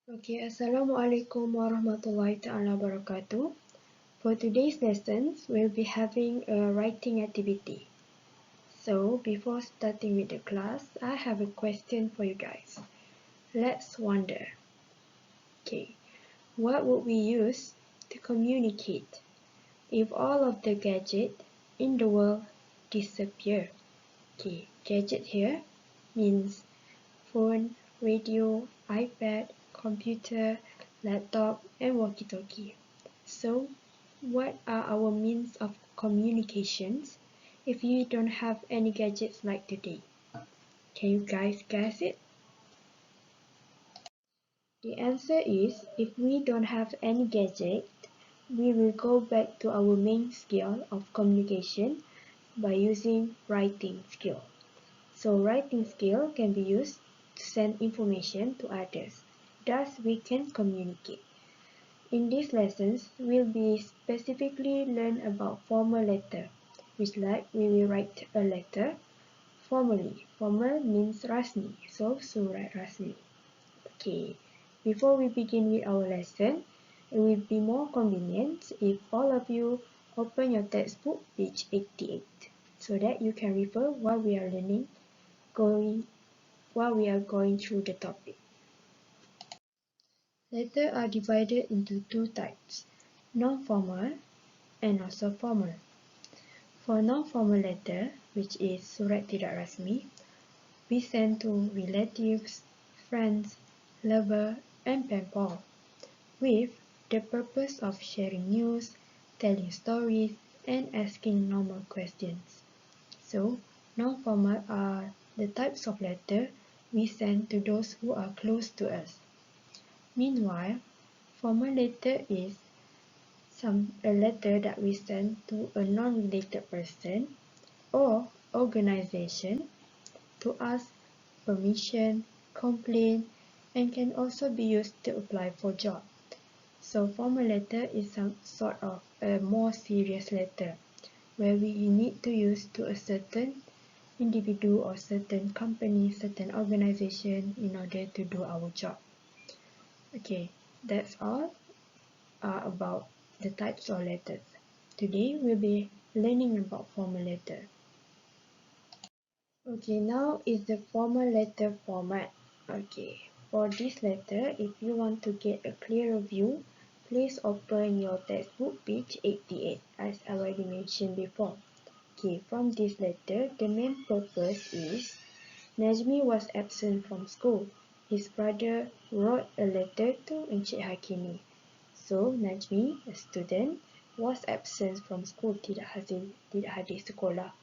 Okay, Assalamualaikum warahmatullahi ta'ala wabarakatuh. For today's lessons, we'll be having a writing activity. So, before starting with the class, I have a question for you guys. Let's wonder. Okay, what would we use to communicate if all of the gadgets in the world disappear? Okay, gadget here means phone, radio, iPad, computer, laptop, and walkie-talkie. So, what are our means of communications if you don't have any gadgets like today? Can you guys guess it? The answer is, if we don't have any gadget, we will go back to our main skill of communication by using writing skill. So writing skill can be used to send information to others. Thus, we can communicate. In these lessons, we'll be specifically learn about formal letter, which like we will write a letter formally. Formal means rasmi, so surat rasmi. Okay, before we begin with our lesson, it will be more convenient if all of you open your textbook page 88 so that you can refer while we are going through the topic. Letters are divided into two types, non-formal and also formal. For non-formal letter, which is surat tidak rasmi, we send to relatives, friends, lover, and pen pal, with the purpose of sharing news, telling stories, and asking normal questions. So, non-formal are the types of letter we send to those who are close to us. Meanwhile, formal letter is a letter that we send to a non-related person or organization to ask permission, complain, and can also be used to apply for job. So formal letter is some sort of a more serious letter where we need to use to a certain individual or certain company, certain organization in order to do our job. Okay, that's all about the types of letters. Today we'll be learning about formal letter. Okay, now is the formal letter format. Okay, for this letter, if you want to get a clearer view, please open your textbook page 88 as I already mentioned before. Okay, from this letter, the main purpose is Najmi was absent from school. His brother wrote a letter to Encik Hakimi. So, Najmi, a student, was absent from school, tidak hadir sekolah.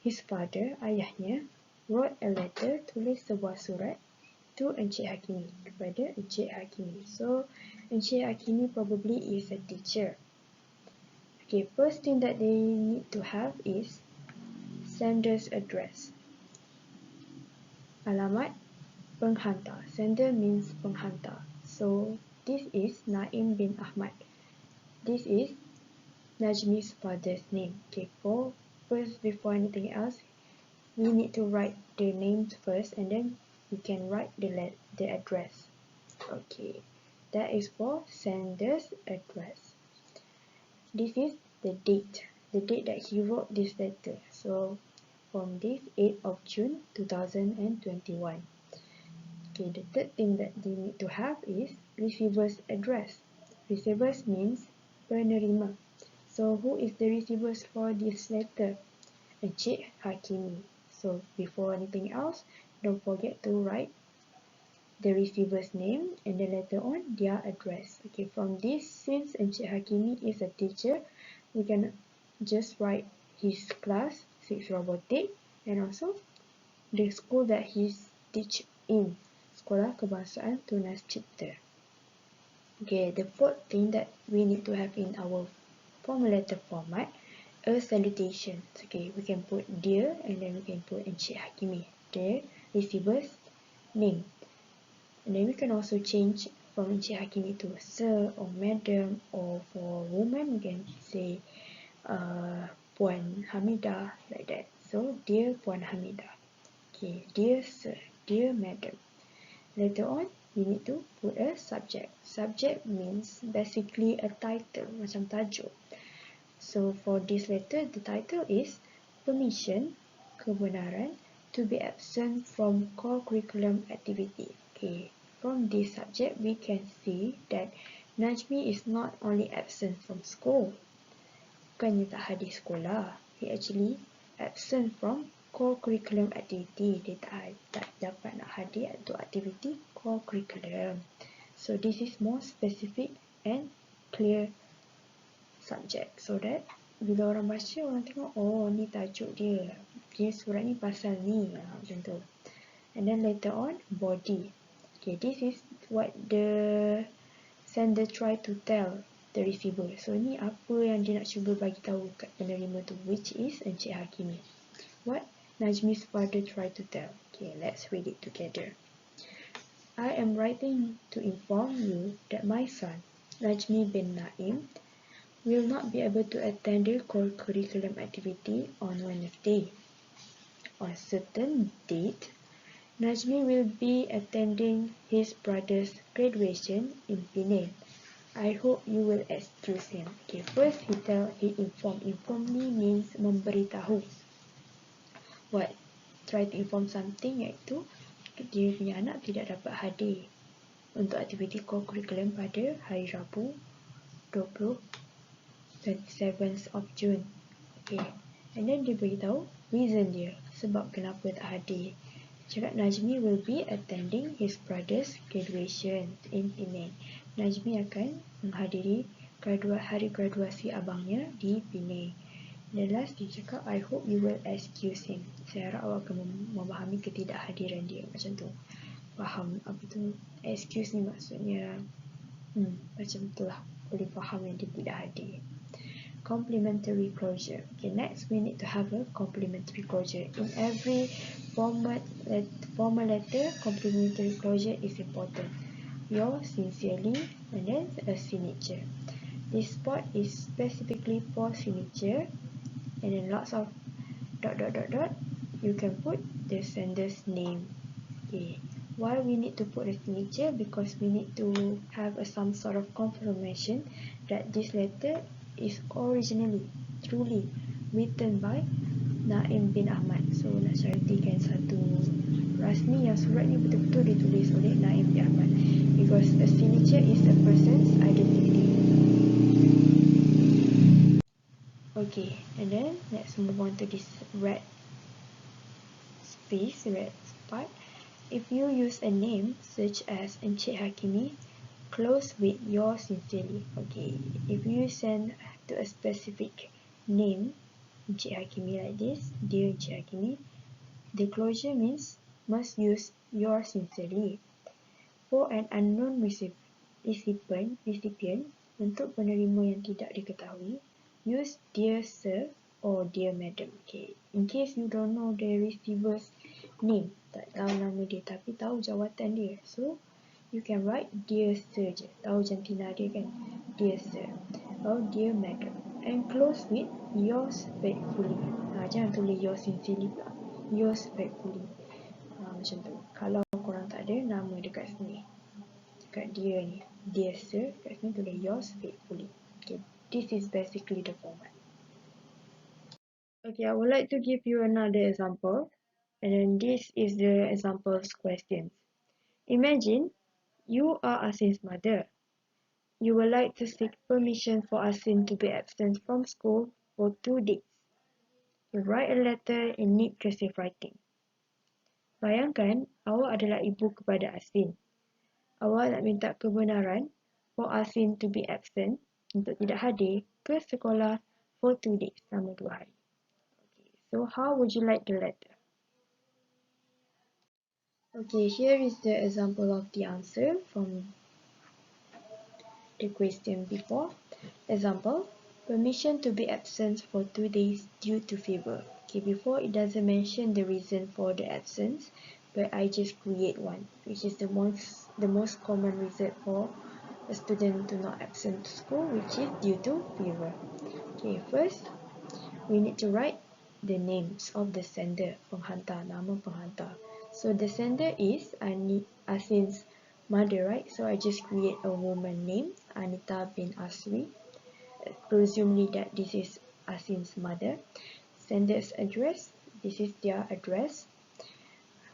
His father, ayahnya, wrote a letter, tulis sebuah surat to Encik Hakimi, kepada Encik Hakimi. So, Encik Hakimi probably is a teacher. Okay, first thing that they need to have is sender's address. Alamat penghantar. Sender means penghantar. So, this is Naim bin Ahmad. This is Najmi's father's name. Okay, first, before anything else, we need to write the names first and then we can write the address. Okay, that is for sender's address. This is the date that he wrote this letter. So, from this 8th of June 2021. Okay, the third thing that they need to have is receiver's address. Receivers means penerima. So, who is the receivers for this letter? Encik Hakimi. So, before anything else, don't forget to write the receiver's name and then later on their address. Okay, from this, since Encik Hakimi is a teacher, we can just write his class, 6 Robotic, and also the school that he's teach in, Sekolah Kebangsaan Tunas Cipta. Okay, the fourth thing that we need to have in our formal letter format, a salutation. Okay, we can put dear and then we can put Encik Hakimi, the receiver's name. And then we can also change from Encik Hakimi to sir or madam, or for woman we can say Puan Hamidah, like that. So, dear Puan Hamidah. Okay, dear sir, dear madam. Later on, we need to put a subject. Subject means basically a title, macam tajuk. So for this letter, the title is permission, kebenaran, to be absent from core curriculum activity. Okay, from this subject, we can see that Najmi is not only absent from school. Bukannya tak hadir sekolah. He actually absent from core curriculum activity. Dia tak dapat nak hadir untuk aktiviti core curriculum. So this is more specific and clear subject, so that bila orang baca, orang tengok, oh ni tajuk dia, surat ni pasal ni, macam tu. And then later on, body. Okay, this is what the sender try to tell the receiver. So ni apa yang dia nak cuba bagi tahu kat penerima tu, which is Encik Hakimi. What Najmi's father try to tell. Okay, let's read it together. I am writing to inform you that my son, Najmi bin Naim, will not be able to attend the core curriculum activity on Wednesday. On a certain date, Najmi will be attending his brother's graduation in Penang. I hope you will excuse him. Okay, first he inform. Inform me means memberitahu. What? Try to inform something, iaitu dia punya anak tidak dapat hadir untuk aktiviti core curriculum pada hari Rabu 27th of June. Okay. And then dia beritahu reason dia, sebab kenapa tak hadir. Cakap Najmi will be attending his brother's graduation in Penang. Najmi akan menghadiri hari graduasi abangnya di Penang. Dan last dia cakap, I hope you will excuse him. Saya harap awak akan memahami ketidakhadiran dia. Macam tu. Faham apa tu? Excuse ni maksudnya macam tu lah. Boleh faham yang dia tidak hadir. Complementary closure. Okay, next we need to have a complementary closure. In every formal letter, complementary closure is important. Yours sincerely, and then a signature. This spot is specifically for signature, and then lots of ... You can put the sender's name. Okay. Why we need to put a signature? Because we need to have some sort of confirmation that this letter is originally, truly written by Naim bin Ahmad. So nak syartikan satu rasmi yang surat ni betul-betul ditulis oleh Naim bin Ahmad. Because a signature is a person's identity. Okay, and then let's move on to this red space, red part. If you use a name such as Encik Hakimi, close with yours sincerely. Okay, if you send to a specific name, Encik Hakimi like this, dear Encik Hakimi, the closure means must use yours sincerely. For an unknown recipient, untuk penerima yang tidak diketahui, use dear sir or dear madam. Okay, in case you don't know the receiver's name, tak tahu nama dia tapi tahu jawatan dia, so you can write dear sir je, tahu jantina dia kan, dear sir or dear madam, and close with yours faithfully. Jangan tulis yours sincerely pula, yours faithfully. Macam tu. Kalau korang tak ada nama dekat sini, dekat dia ni, dear sir, kat sini tulis yours faithfully. Okay, this is basically the format. Okay, I would like to give you another example, and then this is the example's questions. Imagine you are Asin's mother. You would like to seek permission for Asin to be absent from school for 2 days. You write a letter in neat cursive writing. Bayangkan awak adalah ibu kepada Asin. Awak nak minta kebenaran for Asin to be absent, untuk tidak hadir ke sekolah for 2 days, selama 2 hari. Okay, so how would you like the letter? Okay, here is the example of the answer from the question before. Example, permission to be absent for 2 days due to fever. Okay, before it doesn't mention the reason for the absence, but I just create one, which is the most common reason for a student to not absent to school, which is due to fever. Okay, first we need to write the names of the sender, penghantar, nama penghantar. So the sender is Asin's mother, right? So I just create a woman name, Anita bin Asri. Presumably that this is Asim's mother. Sender's address, this is their address.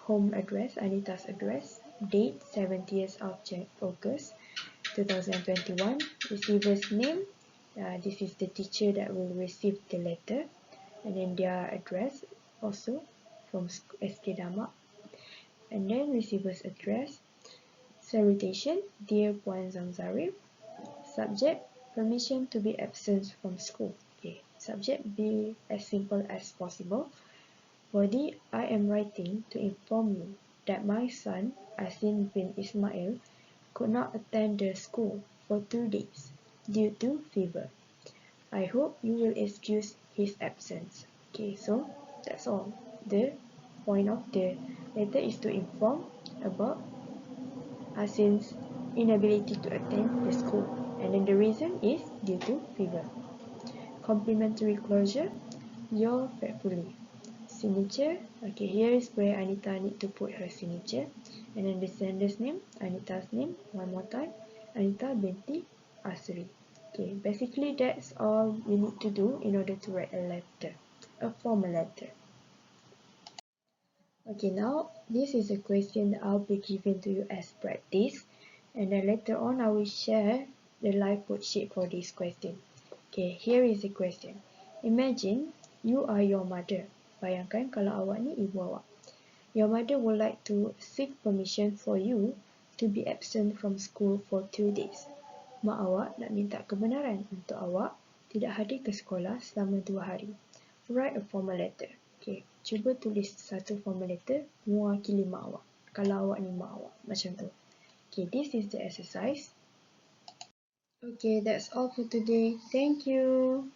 Home address, Anita's address. Date, 70th of August 2021. Receiver's name, this is the teacher that will receive the letter. And then their address also from SK Dama. And then receiver's address. Salutation, Dear Puan Zamzari. Subject, permission to be absent from school. Okay. Subject, be as simple as possible. Body, I am writing to inform you that my son, Asin bin Ismail, could not attend the school for 2 days due to fever. I hope you will excuse his absence. Okay, so that's all. The point of the letter is to inform about Asin's inability to attend the school, and then the reason is due to fever. Complementary closure, yours faithfully. Signature, okay, here is where Anita need to put her signature, and then the sender's name, Anita's name, one more time, Anita binti Asri. Okay, basically that's all we need to do in order to write a letter, a formal letter. Okay, now this is a question that I'll be giving to you as practice, and then later on I will share the live worksheet for this question. Okay, here is the question. Imagine you are your mother. Bayangkan kalau awak ni ibu awak. Your mother would like to seek permission for you to be absent from school for 2 days. Mak awak nak minta kebenaran untuk awak tidak hadir ke sekolah selama 2 hari. Write a formal letter. Okay, cuba tulis satu formal letter mewakili mak awak. Kalau awak ni mak awak, macam tu. Okay, this is the exercise. Okay, that's all for today. Thank you.